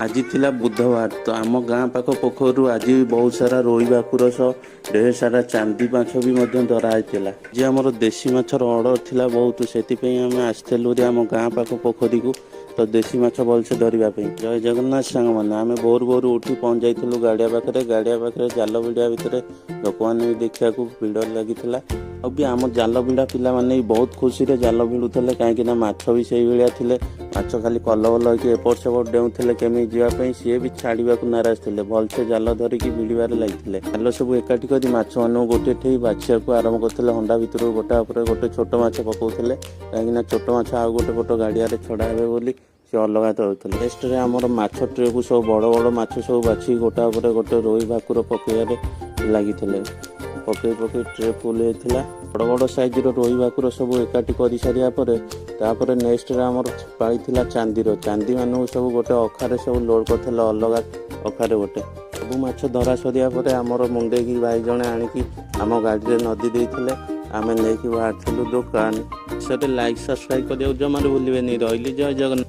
आज थिला बुधवार तो आम गाँ पाख पोखर आज बहुत सारा रोई भाकुर सह ढेर सारा चांदी माछ भी धराई जी आमर देशी माछर ऑर्डर थिला बहुत से आम आसलु आम गाँ पाख पोखरी को तो देशी माछ भलसे धरवा जय जगन्नाथ सांग मैंने आम भोर भोर उठी पहुँच जाइलु गाड़िया पाखे जाल भिड़ा भितर लोक मैंने देखा भिड़ लगी अब भी आम जाल भिड़ा पिला माने बहुत खुशी रे जाल भिड़ुले कहीं माछ भी से भाया थे माछ खाली कलबल होकर एपट सेपट डेउले केमी जावाई सी भी छाड़ा नाराज थे भलसे जाल धरिकी भिड़बार लगे जाल सब एकाठी कर माछ मान गोटे ठे बाछिया आरंभ करते हंडा भितर गोटा गोटे छोट माछ पकाउले कहीं छोट माछ आउ गोटे पट गाड़िया छड़ा हे बोली सी अलग तो नेक्स्ट आमर माछ ट्रे को सब बड़ बड़ माछ सब बाछी गोटा गोटे रोई भाकुर पकड़ लगी पकई पकई ट्रे फुल होता बड़ बड़ साइज रोई भाकुर सब एकाठी कर सारापर नेक्स्ट आमर पाई चांदी मान सब गोटे अखारे सब लोड कर अलग अखारे गोटे सब माछ धरा सरिया पर आमर मुंडे की भाई जड़े आणिकी आम गाड़ी में नदी देते आम नहीं बाहर दुकान से लाइक सब्सक्राइब करने जमार भूलें रही जय जगन्नाथ।